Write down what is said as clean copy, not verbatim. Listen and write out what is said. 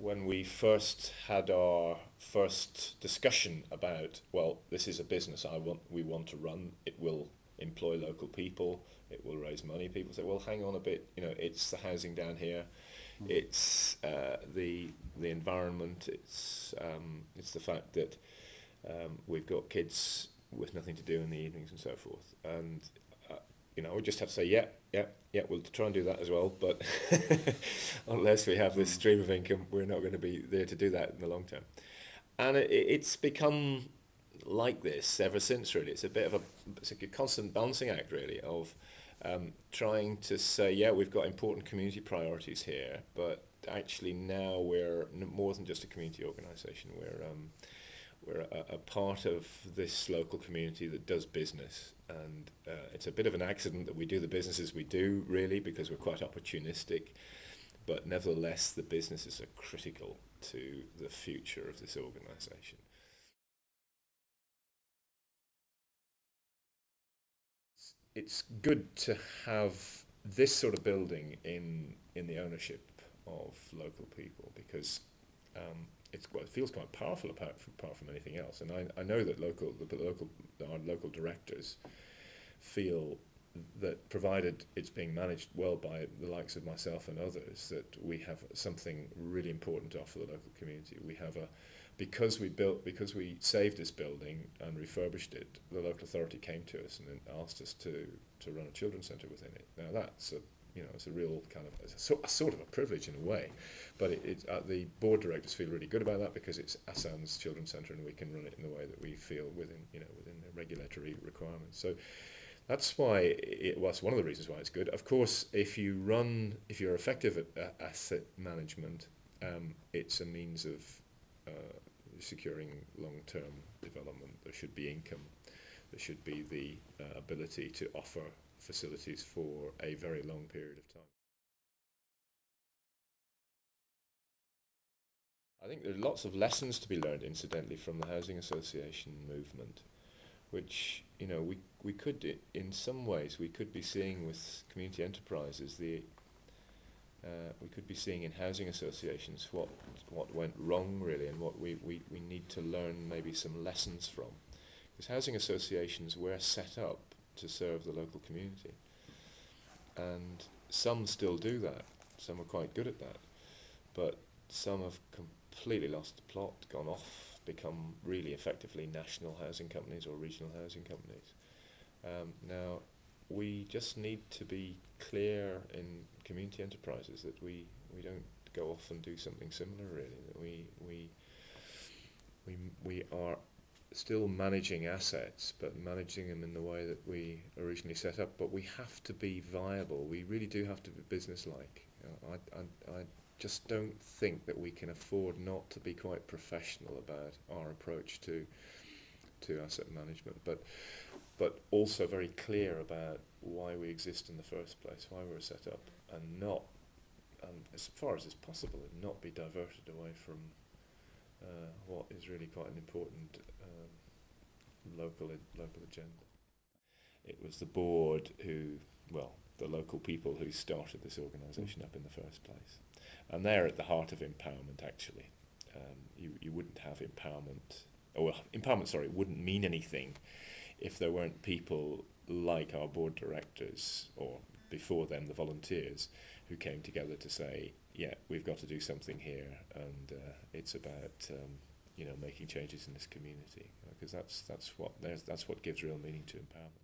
when we first had our first discussion about, well, this is a business we want to run. It will employ local people. It will raise money. People say, well, hang on a bit. It's the housing down here. It's the environment. It's the fact that we've got kids with nothing to do in the evenings and so forth. And we just have to say, yeah, we'll try and do that as well. But unless we have this stream of income, we're not going to be there to do that in the long term. And it's become like this ever since, really. It's a constant balancing act, really, of trying to say, yeah, we've got important community priorities here, but actually now we're more than just a community organisation. We're a part of this local community that does business, and it's a bit of an accident that we do the businesses we do, really, because we're quite opportunistic, but nevertheless the businesses are critical to the future of this organisation. It's good to have this sort of building in the ownership of local people, because it feels quite powerful apart from anything else. And I know that our local directors feel that, provided it's being managed well by the likes of myself and others, that we have something really important to offer the local community. Because we saved this building and refurbished it, the local authority came to us and asked us to run a children's centre within it. Now that's it's a real kind of a sort of a privilege in a way, but the board directors feel really good about that, because it's ASAN's children's centre and we can run it in the way that we feel within the regulatory requirements. So that's why that's one of the reasons why it's good. Of course, if you're effective at asset management, it's a means of securing long-term development. There should be income. There should be the ability to offer facilities for a very long period of time. I think there are lots of lessons to be learned, incidentally, from the housing association movement, which we could, in some ways, we could be seeing with community enterprises. We could be seeing in housing associations what went wrong, really, and what we need to learn maybe some lessons from. Because housing associations were set up to serve the local community, and some still do that. Some are quite good at that, but some have completely lost the plot, gone off, become really effectively national housing companies or regional housing companies. Now, we just need to be clear in community enterprises that we don't go off and do something similar, really. That we are still managing assets, but managing them in the way that we originally set up. But we have to be viable. We really do have to be business-like. I just don't think that we can afford not to be quite professional about our approach to asset management, but also very clear about why we exist in the first place, why we were set up, and as far as is possible, not be diverted away from what is really quite an important local agenda. It was the board the local people who started this organisation up in the first place, and they're at the heart of empowerment. Actually, you wouldn't have empowerment, it wouldn't mean anything if there weren't people like our board directors, or before them the volunteers, who came together to say, yeah, we've got to do something here, and it's about making changes in this community, because that's what gives real meaning to empowerment.